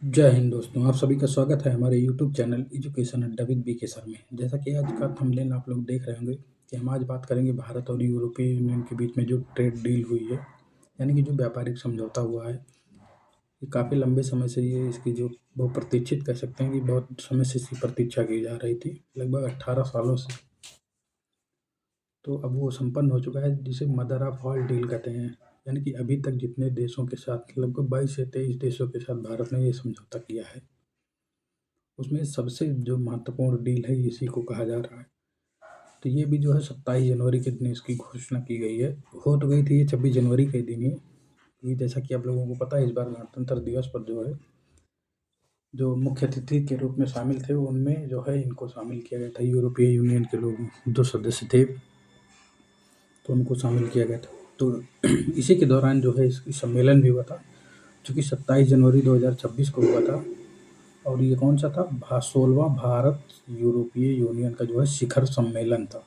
जय हिंद दोस्तों, आप सभी का स्वागत है हमारे यूट्यूब चैनल एजुकेशन अड्डा विद बी के सर में। जैसा कि आज का थंबनेल आप लोग देख रहे होंगे कि हम आज बात करेंगे भारत और यूरोपीय यूनियन के बीच में जो ट्रेड डील हुई है, यानी कि जो व्यापारिक समझौता हुआ है। ये काफ़ी लंबे समय से ये इसकी जो बहुत प्रतीक्षित कह सकते हैं कि बहुत समय से इसकी प्रतीक्षा की जा रही थी, लगभग 18 सालों से। तो अब वो संपन्न हो चुका है, जिसे मदर ऑफ ऑल डील कहते हैं। यानी कि अभी तक जितने देशों के साथ, लगभग 22 से 23 देशों के साथ भारत ने ये समझौता किया है, उसमें सबसे जो महत्वपूर्ण डील है इसी को कहा जा रहा है। तो ये भी जो है 27 जनवरी के दिन इसकी घोषणा की गई है। हो तो गई थी ये 26 जनवरी के दिन ही। ये जैसा कि आप लोगों को पता है, इस बार गणतंत्र दिवस पर जो है जो मुख्य अतिथि के रूप में शामिल थे, उनमें जो है इनको शामिल किया गया था। यूरोपीय यूनियन के लोग जो सदस्य थे, तो उनको शामिल किया गया था। तो इसी के दौरान जो है इसकी सम्मेलन भी हुआ था, जो कि 27 जनवरी 2026 को हुआ था। और ये कौन सा था? 16वां भारत यूरोपीय यूनियन का जो है शिखर सम्मेलन था।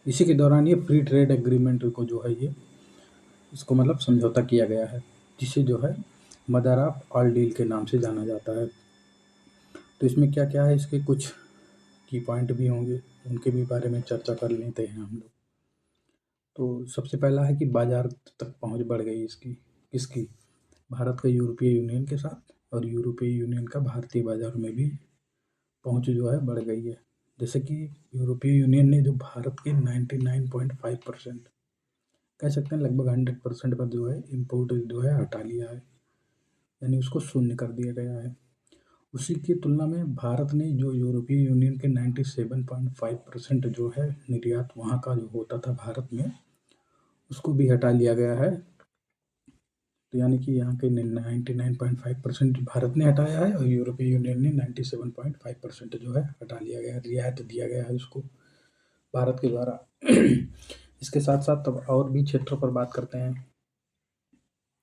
इसी के दौरान ये फ्री ट्रेड एग्रीमेंट को जो है ये इसको मतलब समझौता किया गया है, जिसे जो है मदर ऑफ ऑल डील के नाम से जाना जाता है। तो इसमें क्या क्या है, इसके कुछ की पॉइंट भी होंगे, उनके भी बारे में चर्चा कर लेते हैं हम लोग। तो सबसे पहला है कि बाजार तक पहुंच बढ़ गई इसकी। किसकी? भारत का यूरोपीय यूनियन के साथ, और यूरोपीय यूनियन का भारतीय बाजार में भी पहुंच जो है बढ़ गई है। जैसे कि यूरोपीय यूनियन ने जो भारत के 99.5% कह सकते हैं, लगभग 100% पर जो है इम्पोर्ट जो है हटा लिया है, यानी उसको शून्य कर दिया गया है। उसी की तुलना में भारत ने जो यूरोपीय यूनियन के 97.5% जो है निर्यात वहाँ का जो होता था भारत में, उसको भी हटा लिया गया है। तो यानी कि यहाँ के 99.5% भारत ने हटाया है, और यूरोपीय यूनियन ने 97.5% जो है हटा लिया गया है, रियायत दिया गया है उसको भारत के द्वारा। इसके साथ साथ अब और भी क्षेत्रों पर बात करते हैं।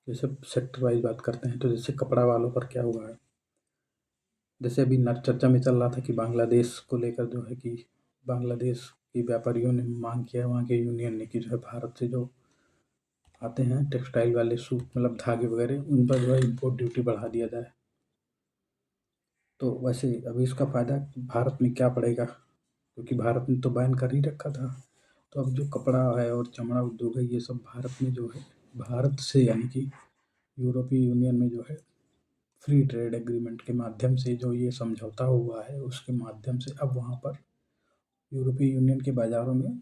जैसे सेक्टर वाइज बात करते हैं, तो जैसे कपड़ा वालों पर क्या हुआ है। जैसे अभी चर्चा में चल रहा था कि बांग्लादेश को लेकर जो है कि बांग्लादेश के व्यापारियों ने मांग किया वहाँ के यूनियन ने कि जो है भारत से जो आते हैं टेक्सटाइल वाले सूट, मतलब धागे वगैरह, उन पर जो है इम्पोर्ट ड्यूटी बढ़ा दिया जाए। तो वैसे अभी इसका फ़ायदा भारत में क्या पड़ेगा, क्योंकि भारत ने तो बैन कर ही रखा था। तो अब जो कपड़ा है और चमड़ा उद्योग है, ये सब भारत में जो है, भारत से यानी कि यूरोपीय यूनियन में जो है फ्री ट्रेड एग्रीमेंट के माध्यम से जो ये समझौता हुआ है, उसके माध्यम से अब वहाँ पर यूरोपीय यूनियन के बाज़ारों में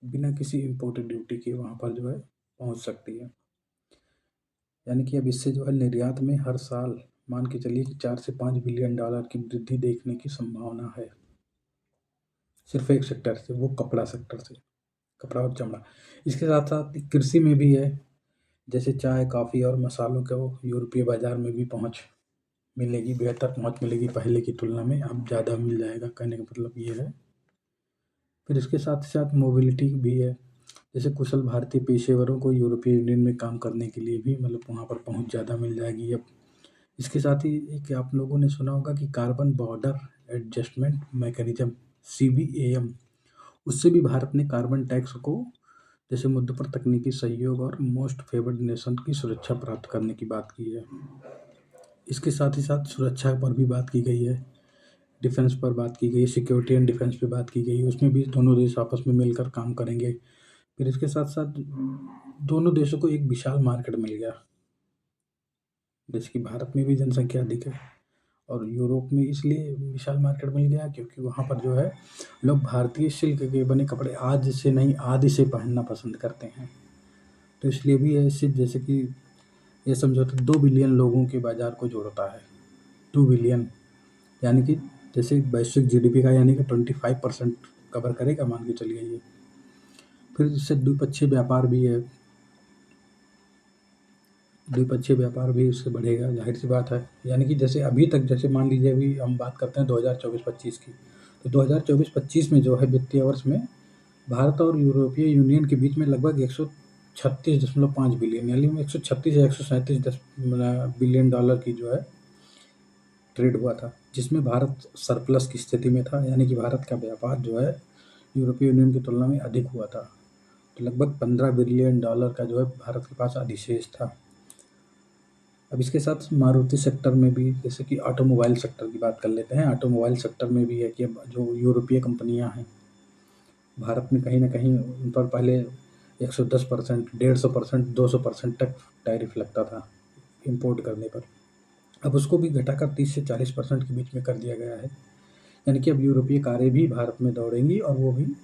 बिना किसी इम्पोर्ट ड्यूटी के वहाँ पर जो है पहुँच सकती है। यानी कि अब इससे जो है निर्यात में हर साल मान के चलिए कि 4 से 5 बिलियन डॉलर की वृद्धि देखने की संभावना है, सिर्फ एक सेक्टर से, वो कपड़ा सेक्टर से, कपड़ा और चमड़ा। इसके साथ साथ कृषि में भी है, जैसे चाय, कॉफ़ी और मसालों को यूरोपीय बाज़ार में भी पहुँच मिलेगी, बेहतर पहुँच मिलेगी पहले की तुलना में, अब ज़्यादा मिल जाएगा, कहने का मतलब ये है। फिर इसके साथ ही साथ मोबिलिटी भी है, जैसे कुशल भारतीय पेशेवरों को यूरोपीय यूनियन में काम करने के लिए भी मतलब वहाँ पर पहुँच ज़्यादा मिल जाएगी अब। इसके साथ ही एक आप लोगों ने सुना होगा कि carbon border adjustment mechanism, CBM, उससे भी भारत ने कार्बन टैक्स को जैसे मुद्दों पर तकनीकी सहयोग और मोस्ट फेवर्ड नेशन की सुरक्षा प्राप्त करने की बात की है। इसके साथ ही साथ सुरक्षा पर भी बात की गई है, डिफेंस पर बात की गई, सिक्योरिटी एंड डिफेंस पे बात की गई, उसमें भी दोनों देश आपस में मिलकर काम करेंगे। फिर इसके साथ साथ दोनों देशों को एक विशाल मार्केट मिल गया, जैसे कि भारत में भी जनसंख्या अधिक है, और यूरोप में इसलिए विशाल मार्केट मिल गया क्योंकि वहाँ पर जो है लोग भारतीय सिल्क के बने कपड़े आज से नहीं, आदि से पहनना पसंद करते हैं। तो इसलिए भी है इससे, जैसे कि ये समझौता 2 बिलियन लोगों के बाज़ार को जोड़ता है। 2 बिलियन, यानी कि जैसे वैश्विक जीडीपी का यानी कि 25% कवर करेगा, मान के चलिए ये। फिर इससे द्विपक्षीय व्यापार भी है, द्विपक्षीय व्यापार भी इससे बढ़ेगा, ज़ाहिर सी बात है। यानी कि जैसे अभी तक, जैसे मान लीजिए अभी हम बात करते हैं 2024-25 की, तो 2024-25 में जो है वित्तीय वर्ष में भारत और यूरोपीय यूनियन के बीच में लगभग 136.5 बिलियन, यानी 136 या 137 बिलियन डॉलर की जो है ट्रेड हुआ था, जिसमें भारत सरप्लस की स्थिति में था, यानी कि भारत का व्यापार जो है यूरोपीय यूनियन की तुलना में अधिक हुआ था। तो लगभग 15 बिलियन डॉलर का जो है भारत के पास अधिशेष था। अब इसके साथ मारुति सेक्टर में भी, जैसे कि ऑटोमोबाइल सेक्टर की बात कर लेते हैं। ऑटोमोबाइल सेक्टर में भी है कि अब जो यूरोपीय कंपनियां हैं भारत में, कहीं ना कहीं उन पर पहले 110%, 150%, 200% तक टैरिफ लगता था इंपोर्ट करने पर। अब उसको भी घटाकर 30 से 40% के बीच में कर दिया गया है। यानी कि अब यूरोपीय कारें भी भारत में दौड़ेंगी, और वो भी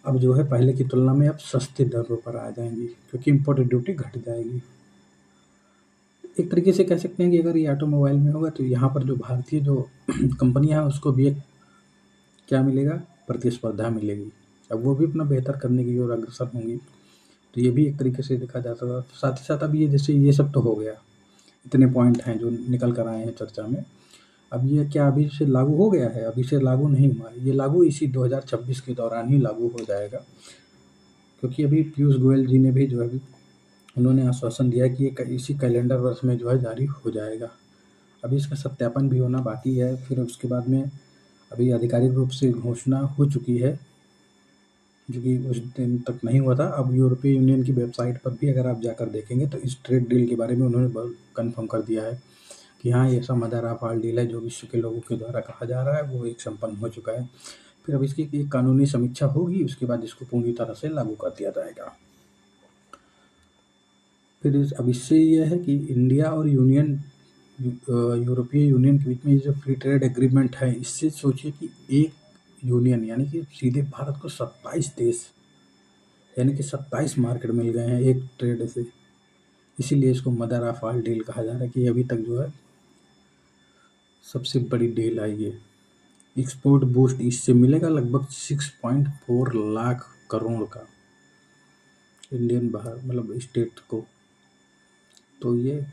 अब जो है पहले की तुलना में अब सस्ते दरों पर आ जाएंगी, क्योंकि इम्पोर्ट ड्यूटी घट जाएगी। एक तरीके से कह सकते हैं कि अगर ये ऑटोमोबाइल में होगा तो यहाँ पर जो भारतीय जो कंपनियां हैं उसको भी एक क्या मिलेगा, प्रतिस्पर्धा मिलेगी। अब वो भी अपना बेहतर करने की ओर अग्रसर होंगी। तो ये भी एक तरीके से देखा जा सकता है। साथ ही साथ अब ये जैसे ये सब तो हो गया, इतने पॉइंट हैं जो निकल कर आए हैं चर्चा में। अब ये क्या अभी से लागू हो गया है? अभी से लागू नहीं हुआ है, ये लागू इसी 2026 के दौरान ही लागू हो जाएगा। क्योंकि अभी पीयूष गोयल जी ने भी जो है उन्होंने आश्वासन दिया कि ये इसी कैलेंडर वर्ष में जो है जारी हो जाएगा। अभी इसका सत्यापन भी होना बाकी है, फिर उसके बाद में अभी आधिकारिक रूप से घोषणा हो चुकी है, जो कि उस दिन तक नहीं हुआ था। अब यूरोपीय यूनियन की वेबसाइट पर भी अगर आप जाकर देखेंगे तो इस ट्रेड डील के बारे में उन्होंने कन्फर्म कर दिया है कि हाँ, ये ऐसा मदर ऑफ ऑल डील है जो विश्व के लोगों के द्वारा कहा जा रहा है, वो एक संपन्न हो चुका है। फिर अब इसकी एक कानूनी समीक्षा होगी, उसके बाद इसको पूरी तरह से लागू कर दिया जाएगा। फिर अब इससे यह है कि इंडिया और यूरोपीय यूनियन के बीच में ये जो फ्री ट्रेड एग्रीमेंट है, इससे सोचिए कि एक यूनियन यानी कि सीधे भारत को 27 देश यानी कि 27 मार्केट मिल गए हैं एक ट्रेड से। इसीलिए इसको मदर ऑफ ऑल डील कहा जा रहा है कि अभी तक जो है सबसे बड़ी डील है ये। एक्सपोर्ट बूस्ट इससे मिलेगा लगभग 6.4 लाख करोड़ का इंडियन बाहर मतलब स्टेट को। तो ये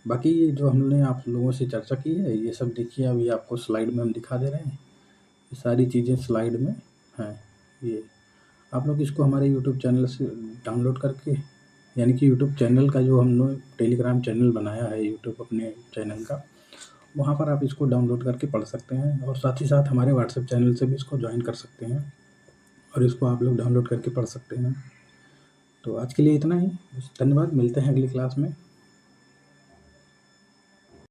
बाकी ये जो हमने आप लोगों से चर्चा की है, ये सब देखिए अभी आपको स्लाइड में हम दिखा दे रहे हैं। ये सारी चीज़ें स्लाइड में हैं। ये आप लोग इसको हमारे यूट्यूब चैनल से डाउनलोड करके, यानी कि यूट्यूब चैनल का जो हमने टेलीग्राम चैनल बनाया है यूट्यूब अपने चैनल का, वहाँ पर आप इसको डाउनलोड करके पढ़ सकते हैं, और साथ ही साथ हमारे व्हाट्सएप चैनल से भी इसको ज्वाइन कर सकते हैं और इसको आप लोग डाउनलोड करके पढ़ सकते हैं। तो आज के लिए इतना ही, धन्यवाद। मिलते हैं अगली क्लास में।